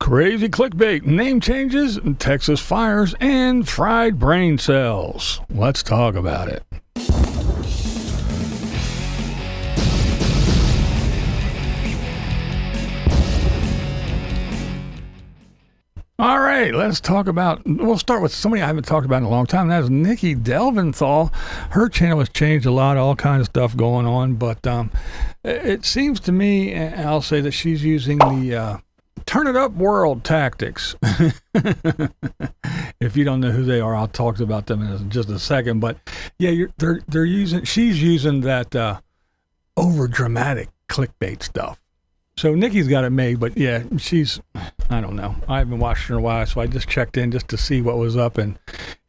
Crazy clickbait, name changes, Texas fires, and fried brain cells. Let's talk about it. All right, let's talk about, we'll start with somebody I haven't talked about in a long time. That is Nikki Delventhal. Her channel has changed a lot, all kinds of stuff going on, but it seems to me, and I'll say that she's using the turn it up world tactics. If you don't know who they are, I'll talk about them in just a second, but yeah, she's using that over dramatic clickbait stuff. So Nikki's got it made, but yeah, I don't know. I haven't watched her in a while, so I just checked in just to see what was up, and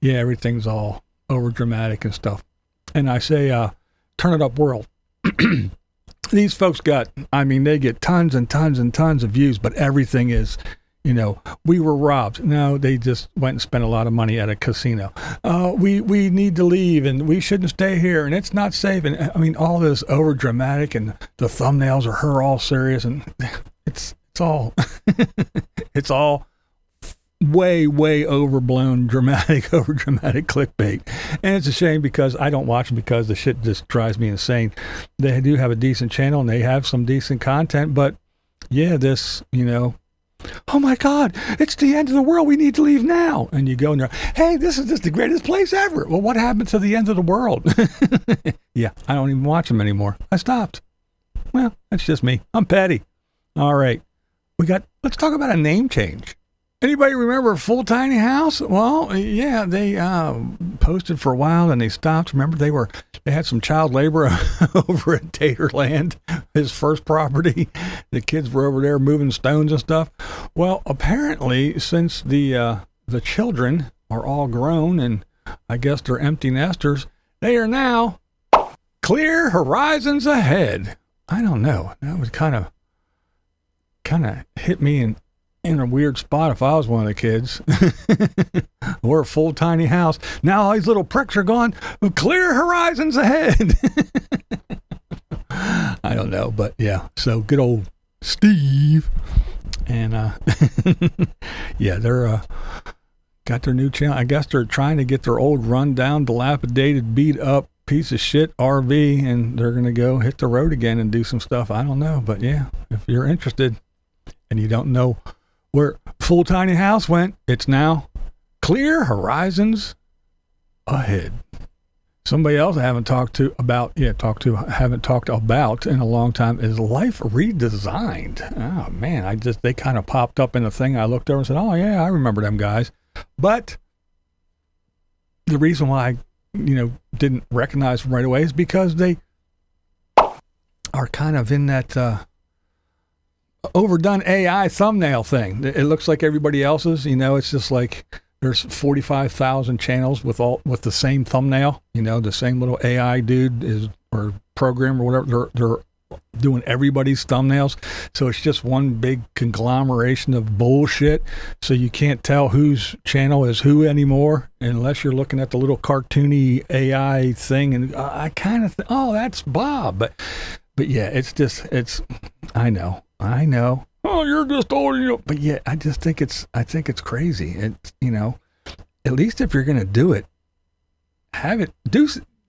yeah, everything's all over dramatic and stuff. And I say, turn it up world. These folks they get tons and tons and tons of views, but everything is, we were robbed. No, they just went and spent a lot of money at a casino. We need to leave, and we shouldn't stay here, and it's not safe. And all this over dramatic, and the thumbnails are her all serious, and it's all it's all way overblown over dramatic clickbait. And it's a shame because I don't watch them because the shit just drives me insane. They do have a decent channel and they have some decent content, but yeah, this, oh my God, it's the end of the world. We need to leave now. And you go in there, hey, this is just the greatest place ever. Well, what happened to the end of the world? Yeah, I don't even watch them anymore. I stopped. Well, that's just me. I'm petty. All right. Let's talk about a name change. Anybody remember Full Tiny House? Well, yeah, they posted for a while and they stopped. Remember, they had some child labor over at Taterland, his first property. The kids were over there moving stones and stuff. Well, apparently, since the children are all grown and I guess they're empty nesters, they are now clear horizons ahead. I don't know. That was kind of hit me in a weird spot if I was one of the kids. We're a full tiny house. Now all these little pricks are gone. Clear horizons ahead. I don't know, but yeah. So good old Steve. And yeah, they're got their new channel. I guess they're trying to get their old rundown, dilapidated, beat up piece of shit RV, and they're gonna go hit the road again and do some stuff. I don't know, but yeah, if you're interested and you don't know where Full Tiny House went, it's now clear horizons ahead. Somebody else I haven't talked about in a long time is Life Redesigned. Oh man, they kind of popped up in the thing. I looked over and said, oh yeah, I remember them guys. But the reason why I, didn't recognize them right away is because they are kind of in that overdone AI thumbnail thing. It looks like everybody else's, it's just like there's 45,000 channels with the same thumbnail, the same little AI dude or program or whatever. They're doing everybody's thumbnails. So it's just one big conglomeration of bullshit. So you can't tell whose channel is who anymore unless you're looking at the little cartoony AI thing. And I kind of think, oh, that's Bob. But yeah, I know. Oh, you're just old, But yeah, I think it's crazy. It's, at least if you're going to do it,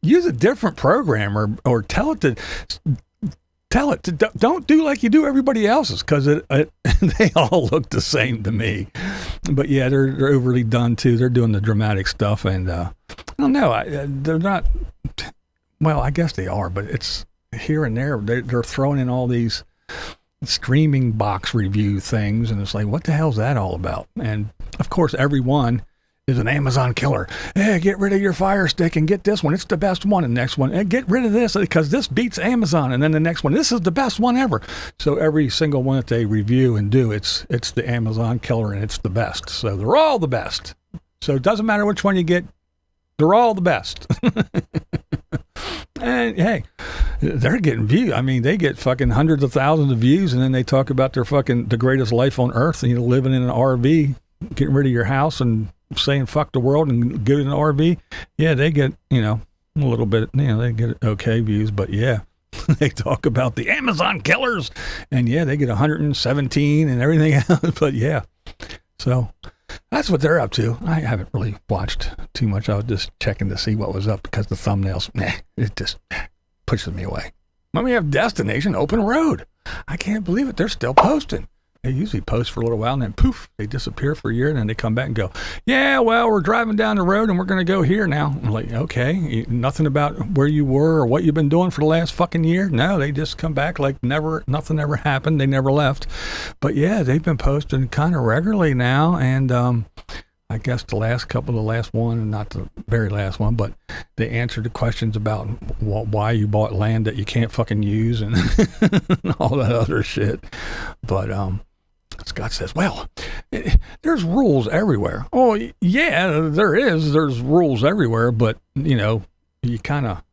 use a different program or tell it to don't do like you do everybody else's, because they all look the same to me. But yeah, they're overly done too. They're doing the dramatic stuff, and I don't know. They're not. Well, I guess they are, but it's here and there. They're throwing in all these streaming box review things, and it's like, what the hell's that all about? And of course, everyone is an Amazon killer. Hey, get rid of your Fire Stick and get this one. It's the best one. And the next one, hey, get rid of this because this beats Amazon. And then the next one, this is the best one ever. So every single one that they review and do, it's the Amazon killer, and it's the best. So they're all the best. So it doesn't matter which one you get. They're all the best. And hey, they're getting views. I mean, they get fucking hundreds of thousands of views, and then they talk about their the greatest life on earth, and living in an RV, getting rid of your house and saying fuck the world and getting an RV. Yeah, they get, a little bit, they get okay views, but yeah, they talk about the Amazon killers, and yeah, they get 117 and everything else. But yeah, So that's what they're up to. I haven't really watched too much. I was just checking to see what was up because the thumbnails, it just pushes me away. When we have Destination Open Road, I can't believe it. They're still posting. They usually post for a little while and then poof, they disappear for a year and then they come back and go, yeah, well, we're driving down the road and we're going to go here now. I'm like, okay, nothing about where you were or what you've been doing for the last fucking year. No, they just come back like nothing ever happened. They never left. But yeah, they've been posting kind of regularly now. And I guess the last one, and not the very last one, but they answered the questions about why you bought land that you can't fucking use and all that other shit. But Scott says, well, there's rules everywhere. Oh, yeah, there is. There's rules everywhere, but, you kind of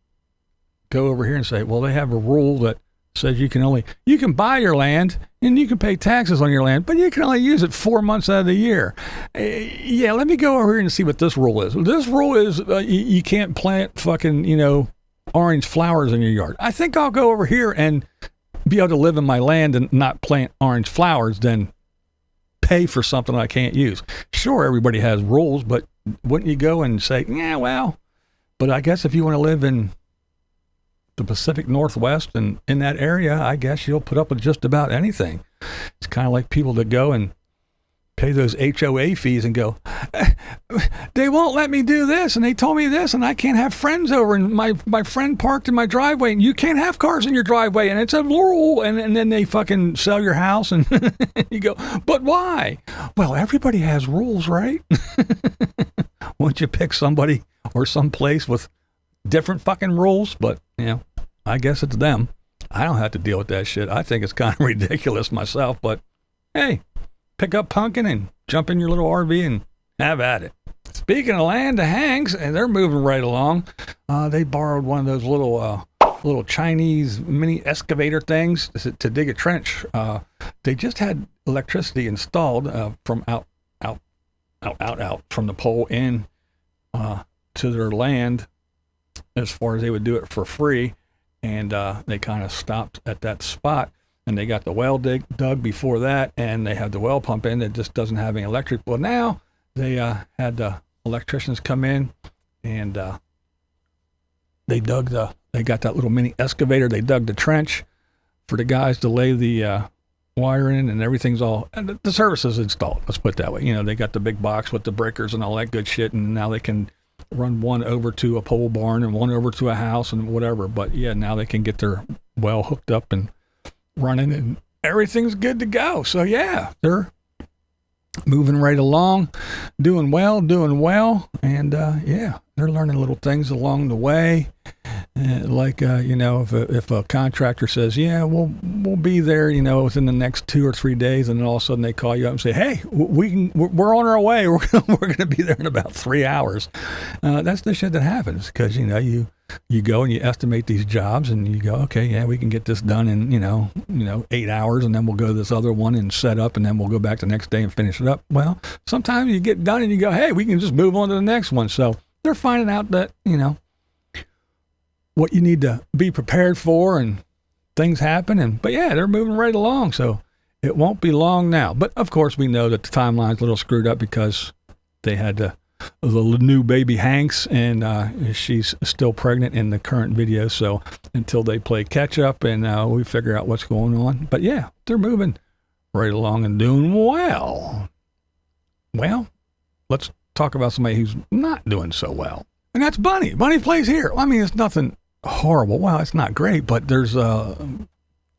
go over here and say, well, they have a rule that says you can buy your land and you can pay taxes on your land, but you can only use it 4 months out of the year. Yeah, let me go over here and see what this rule is. This rule is you can't plant fucking, orange flowers in your yard. I think I'll go over here and be able to live in my land and not plant orange flowers than pay for something I can't use. Sure, everybody has rules, but wouldn't you go and say, yeah, well, but I guess if you want to live in the Pacific Northwest and in that area, I guess you'll put up with just about anything. It's kind of like people that go and pay those HOA fees and go, they won't let me do this, and they told me this, and I can't have friends over, and my friend parked in my driveway, and you can't have cars in your driveway, and it's a rule, and then they fucking sell your house, and you go, but why? Well, everybody has rules, right? Won't you pick somebody or some place with different fucking rules? But, I guess it's them. I don't have to deal with that shit. I think it's kind of ridiculous myself, but hey, pick up pumpkin and jump in your little RV and have at it. Speaking of land, the Hanks, and they're moving right along. They borrowed one of those little Chinese mini excavator things to dig a trench. They just had electricity installed from out from the pole in to their land, as far as they would do it for free. And they kind of stopped at that spot. And they got the well dug before that, and they had the well pump in that just doesn't have any electric. Well, now they had the electricians come in, and they got that little mini excavator. They dug the trench for the guys to lay the wire in, and everything's all, and the service is installed. Let's put it that way. They got the big box with the breakers and all that good shit, and now they can run one over to a pole barn and one over to a house and whatever. But yeah, now they can get their well hooked up and running, and everything's good to go. So yeah, they're moving right along, doing well, and yeah, they're learning little things along the way. Like if a contractor says, yeah, we'll be there, within the next 2 or 3 days, and then all of a sudden they call you up and say, hey, we're on our way. We're going to be there in about 3 hours. That's the shit that happens because you go and you estimate these jobs and you go, okay, yeah, we can get this done in 8 hours, and then we'll go to this other one and set up, and then we'll go back the next day and finish it up. Well, sometimes you get done and you go, hey, we can just move on to the next one. So they're finding out that what you need to be prepared for, and things happen. But yeah, they're moving right along. So it won't be long now. But of course, we know that the timeline's a little screwed up because they had the new baby Hanks, and she's still pregnant in the current video. So until they play catch up and we figure out what's going on. But yeah, they're moving right along and doing well. Well, let's talk about somebody who's not doing so well. And that's Bunny. Bunny plays here. I mean, it's nothing horrible. Well, it's not great, but there's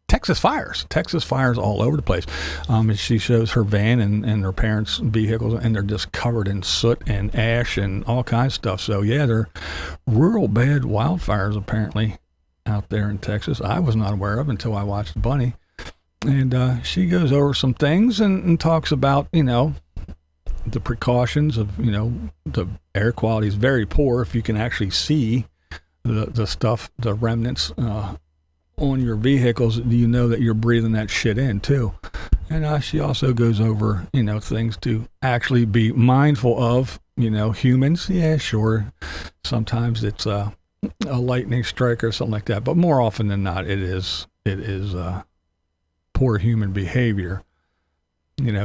Texas fires all over the place. And she shows her van and her parents' vehicles, and they're just covered in soot and ash and all kinds of stuff. So yeah, they're rural bad wildfires apparently out there in Texas. I was not aware of until I watched Bunny. And she goes over some things and talks about, the precautions of, the air quality is very poor if you can actually see the stuff, the remnants on your vehicles. You know that you're breathing that shit in too. And she also goes over, things to actually be mindful of, humans. Yeah, sure. Sometimes it's a lightning strike or something like that, but more often than not, it is poor human behavior.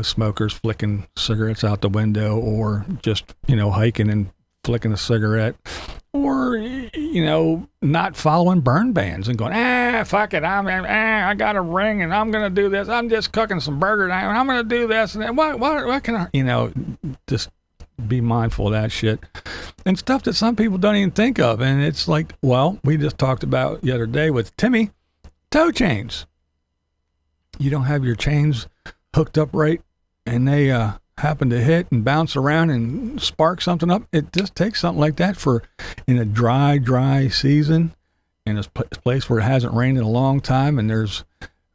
smokers flicking cigarettes out the window, or just, hiking and flicking a cigarette, or, not following burn bans and going, fuck it, I got a ring and I'm going to do this. I'm just cooking some burgers and I'm going to do this. And what can I, just be mindful of that shit and stuff that some people don't even think of. And it's like, well, we just talked about the other day with Timmy, toe chains. You don't have your chains hooked up right, and they happen to hit and bounce around and spark something up. It just takes something like that in a dry season, in a place where it hasn't rained in a long time, and there's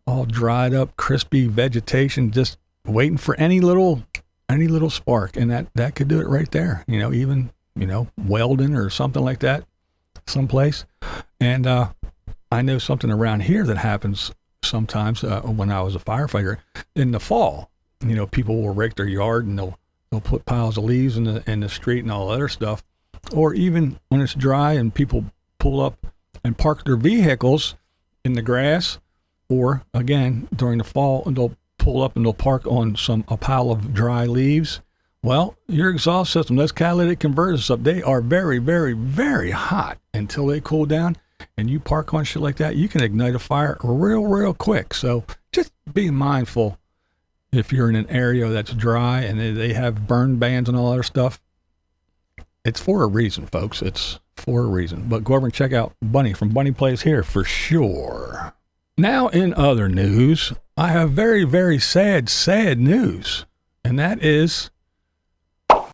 all dried up, crispy vegetation just waiting for any little spark, and that could do it right there. Even welding or something like that, someplace. And I know something around here that happens sometimes when I was a firefighter in the fall. People will rake their yard and they'll put piles of leaves in the street and all other stuff. Or even when it's dry and people pull up and park their vehicles in the grass, or again during the fall, and they'll pull up and they'll park on a pile of dry leaves. Well, your exhaust system, those catalytic converters up, they are very, very, very hot until they cool down. And you park on shit like that, you can ignite a fire real quick. So just be mindful if you're in an area that's dry and they have burn bans and all that stuff. It's for a reason, folks. It's for a reason. But go over and check out Bunny from Bunny Plays Here for sure. Now, in other news, I have very, very sad news. And that is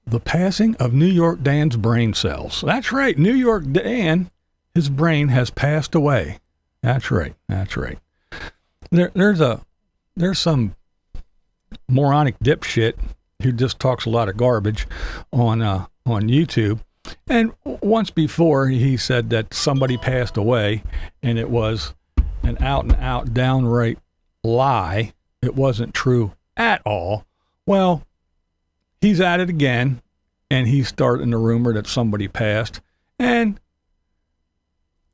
the passing of New York Dan's brain cells. That's right. New York Dan, his brain has passed away. That's right. There's some moronic dipshit who just talks a lot of garbage on YouTube. And once before he said that somebody passed away, and it was an out and out downright lie. It wasn't true at all. Well, he's at it again, and he's starting the rumor that somebody passed. And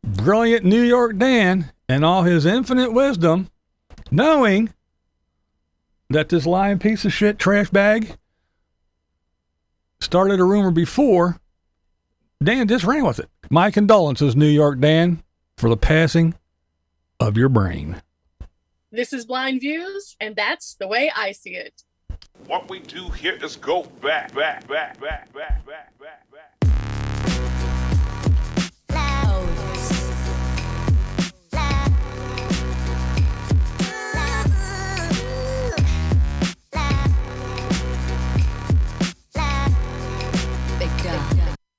brilliant New York Dan, and all his infinite wisdom, knowing that this lying piece of shit trash bag started a rumor before, Dan just ran with it. My condolences, New York Dan, for the passing of your brain. This is Blind Views, and that's the way I see it. What we do here is go back.